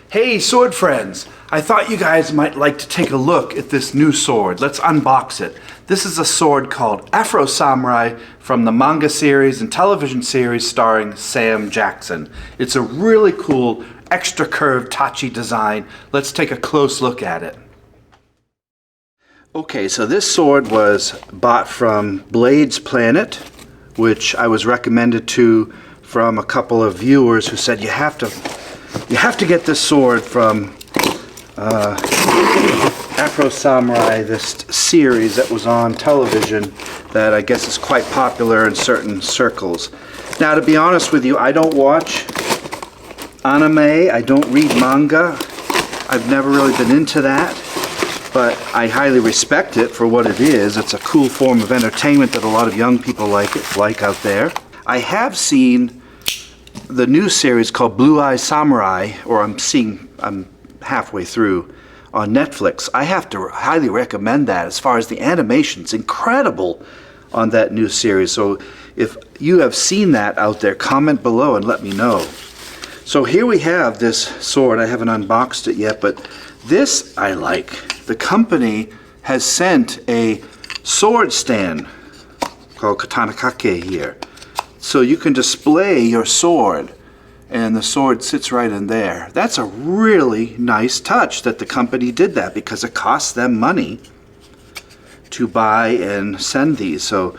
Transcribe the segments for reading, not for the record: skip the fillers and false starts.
Hey sword friends, I thought you guys might like to take a look at this new sword. Let's unbox it. This is a sword called Afro Samurai from the manga series and television series starring Sam Jackson. It's a really cool extra curved tachi design. Let's take a close look at it. Okay, so this sword was bought from Blades Planet, which I was recommended to from a couple of viewers who said you have to get this sword from Afro Samurai, this series that was on television that I guess is quite popular in certain circles. Now, to be honest with you, I don't watch anime, I don't read manga. I've never really been into that, but I highly respect it for what it is. It's a cool form of entertainment that a lot of young people like out there. I have seen the new series called Blue Eye Samurai, or I'm halfway through on Netflix. I have to highly recommend that. As far as the animation's incredible on that new series. So if you have seen that out there, comment below and let me know. So here we have this sword. I haven't unboxed it yet, but this I like. The company has sent a sword stand called Katanakake here. So you can display your sword, and the sword sits right in there. That's a really nice touch that the company did that, because it costs them money to buy and send these. So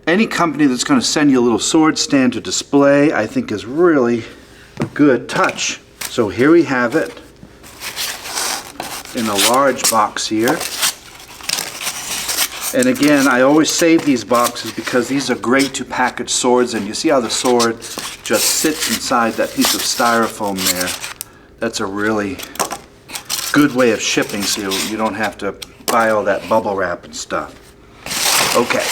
any company that's going to send you a little sword stand to display, I think is really a good touch. So here we have it in a large box here. And again, I always save these boxes because these are great to package swords in. You see how the sword just sits inside that piece of styrofoam there. That's a really good way of shipping, so you don't have to buy all that bubble wrap and stuff. Okay,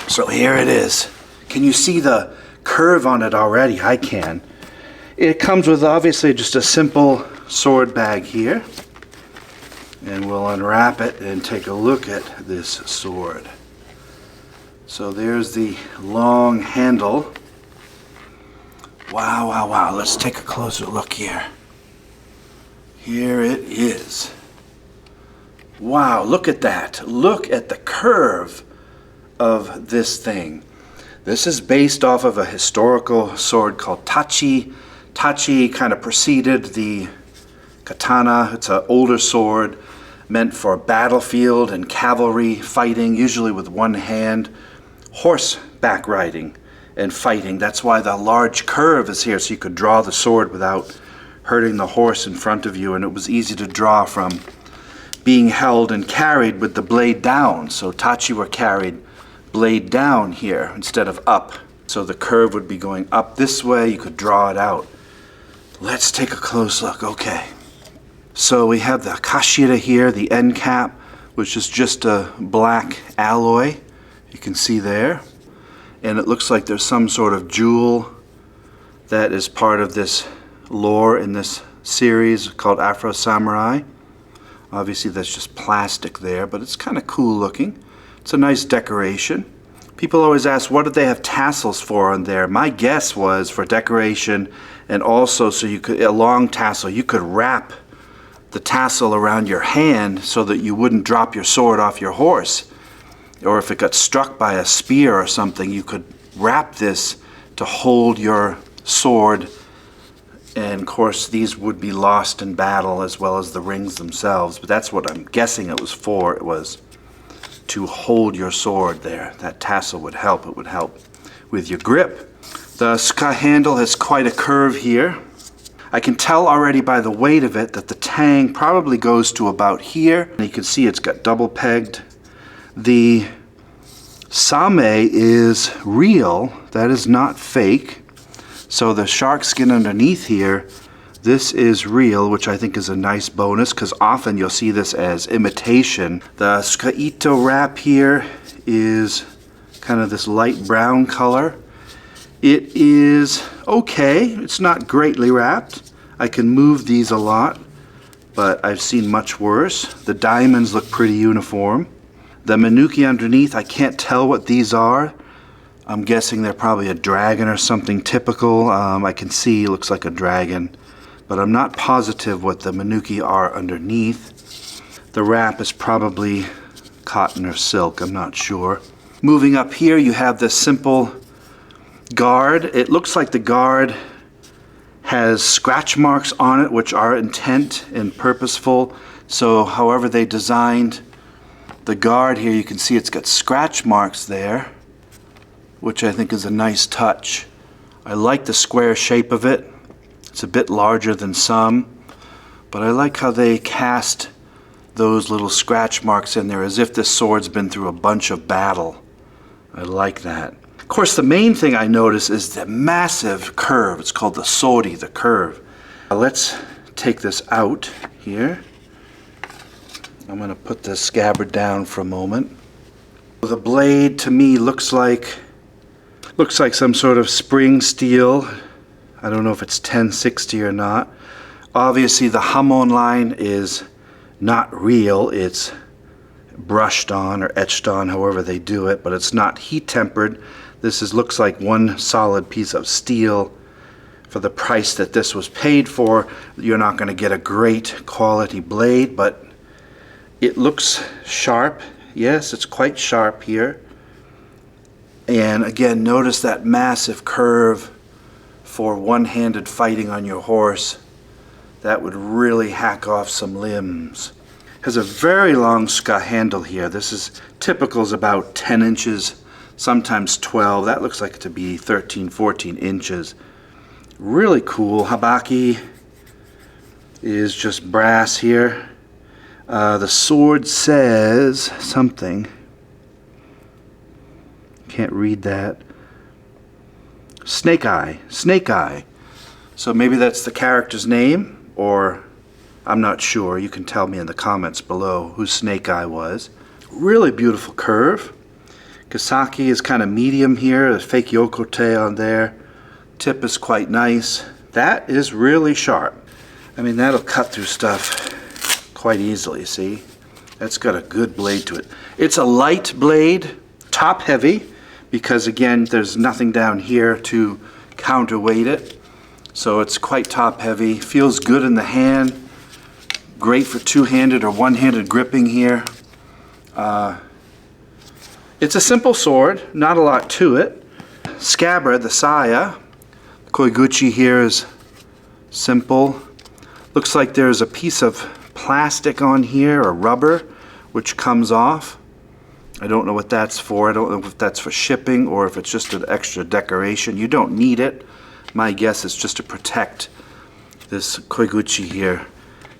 so here it is. Can you see the curve on it already? I can. It comes with obviously just a simple sword bag here. And we'll unwrap it and take a look at this sword. So there's the long handle. Wow, wow, wow. Let's take a closer look here. Here it is. Wow, look at that. Look at the curve of this thing. This is based off of a historical sword called tachi. Tachi kind of preceded the katana. It's an older sword meant for battlefield and cavalry fighting, usually with one hand, horseback riding and fighting. That's why the large curve is here, so you could draw the sword without hurting the horse in front of you, and it was easy to draw from being held and carried with the blade down. So tachi were carried blade down here instead of up. So the curve would be going up this way, you could draw it out. Let's take a close look. Okay. So we have the kashira here, the end cap, which is just a black alloy. You can see there. And it looks like there's some sort of jewel that is part of this lore in this series called Afro Samurai. Obviously that's just plastic there, but it's kind of cool looking. It's a nice decoration. People always ask, what do they have tassels for on there? My guess was for decoration, and also so you could, a long tassel, you could wrap the tassel around your hand so that you wouldn't drop your sword off your horse. Or if it got struck by a spear or something, you could wrap this to hold your sword. And of course, these would be lost in battle as well as the rings themselves. But that's what I'm guessing it was for. It was to hold your sword there. That tassel would help. It would help with your grip. The ska handle has quite a curve here. I can tell already by the weight of it that the tang probably goes to about here. And you can see it's got double pegged. The same is real, that is not fake. So the shark skin underneath here, this is real, which I think is a nice bonus, because often you'll see this as imitation. The Skaito wrap here is kind of this light brown color. It is okay. It's not greatly wrapped. I can move these a lot, but I've seen much worse. The diamonds look pretty uniform. The Manuki underneath, I can't tell what these are. I'm guessing they're probably a dragon or something typical. I can see it looks like a dragon. but I'm not positive what the manuki are underneath. The wrap is probably cotton or silk, I'm not sure. Moving up here, you have this simple guard. It looks like the guard has scratch marks on it, which are intent and purposeful. So however they designed the guard here, you can see it's got scratch marks there, which I think is a nice touch. I like the square shape of it. It's a bit larger than some, but I like how they cast those little scratch marks in there as if this sword's been through a bunch of battle. I like that. Of course, the main thing I notice is the massive curve. It's called the sori, the curve. Let's take this out here. I'm going to put the scabbard down for a moment. The blade to me looks like some sort of spring steel. I don't know if it's 1060 or not. Obviously the hamon line is not real. It's brushed on or etched on, however they do it, but it's not heat tempered. This looks like one solid piece of steel. For the price that this was paid for, you're not going to get a great quality blade, but it looks sharp. Yes, it's quite sharp here. And again, notice that massive curve for one-handed fighting on your horse. That would really hack off some limbs. Has a very long handle here. This is typical, is about 10 inches, sometimes 12. That looks like it to be 13, 14 inches. Really cool. Habaki is just brass here. The sword says something. Can't read that. Snake Eye. Snake Eye. So maybe that's the character's name, or I'm not sure. You can tell me in the comments below who Snake Eye was. Really beautiful curve. Kasaki is kind of medium here. There's fake yokote on there. Tip is quite nice. That is really sharp. I mean, that'll cut through stuff quite easily, see? That's got a good blade to it. It's a light blade, top heavy, because again, there's nothing down here to counterweight it. So it's quite top heavy. Feels good in the hand. Great for two-handed or one-handed gripping here. It's a simple sword, not a lot to it. Scabbard, the saya. Koiguchi here is simple. Looks like there's a piece of plastic on here, or rubber, which comes off. I don't know what that's for. I don't know if that's for shipping or if it's just an extra decoration. You don't need it. My guess is just to protect this koiguchi here.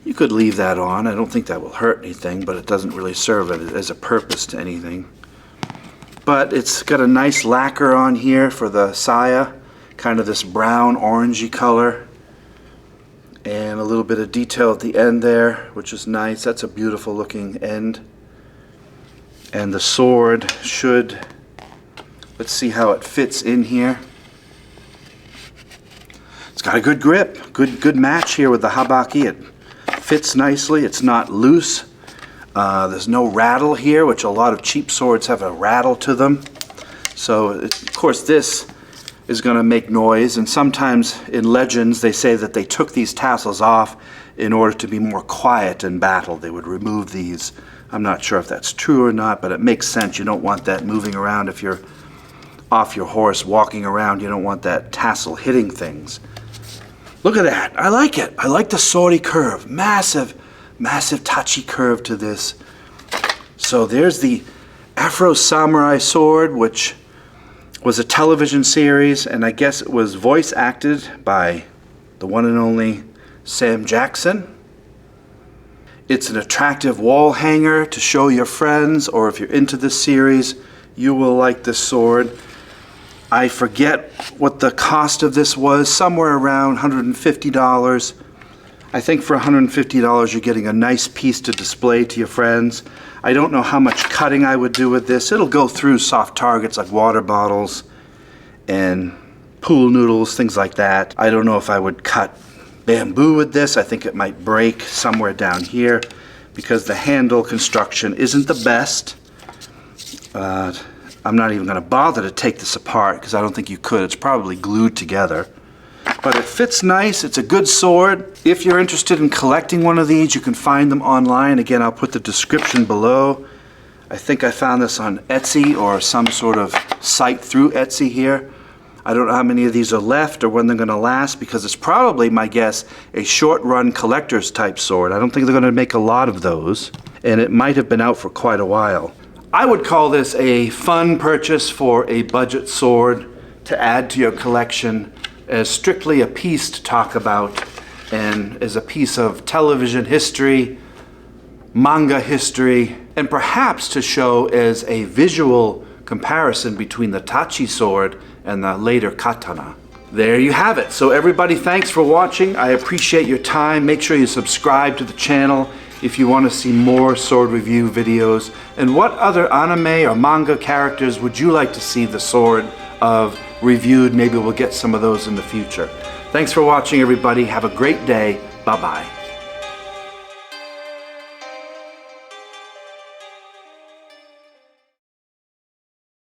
You could leave that on. I don't think that will hurt anything, but it doesn't really serve it as a purpose to anything. But it's got a nice lacquer on here for the saya, kind of this brown orangey color, and a little bit of detail at the end there, which is nice. That's a beautiful looking end. And the sword should, let's see how it fits in here. It's got a good grip, good match here with the habaki. It fits nicely. It's not loose. There's no rattle here, which a lot of cheap swords have a rattle to them. So, of course, this is going to make noise. And sometimes in legends, they say that they took these tassels off in order to be more quiet in battle. They would remove these. I'm not sure if that's true or not, but it makes sense. You don't want that moving around if you're off your horse, walking around. You don't want that tassel hitting things. Look at that. I like it. I like the sori curve. Massive, massive tachi curve to this. So there's the Afro Samurai sword, which was a television series, and I guess it was voice acted by the one and only Sam Jackson. It's an attractive wall hanger to show your friends, or if you're into this series, you will like this sword. I forget what the cost of this was, somewhere around $150. I think for $150 you're getting a nice piece to display to your friends. I don't know how much cutting I would do with this. It'll go through soft targets like water bottles and pool noodles, things like that. I don't know if I would cut bamboo with this. I think it might break somewhere down here because the handle construction isn't the best. I'm not even going to bother to take this apart because I don't think you could. It's probably glued together. But it fits nice. It's a good sword. If you're interested in collecting one of these, you can find them online. Again, I'll put the description below. I think I found this on Etsy or some sort of site through Etsy here. I don't know how many of these are left or when they're going to last, because it's probably, my guess, a short-run collector's type sword. I don't think they're going to make a lot of those, and it might have been out for quite a while. I would call this a fun purchase for a budget sword to add to your collection as strictly a piece to talk about and as a piece of television history, manga history, and perhaps to show as a visual comparison between the tachi sword and the later katana. There you have it. So everybody, thanks for watching. I appreciate your time. Make sure you subscribe to the channel if you want to see more sword review videos. And what other anime or manga characters would you like to see the sword of reviewed? Maybe we'll get some of those in the future. Thanks for watching, everybody. Have a great day. Bye-bye.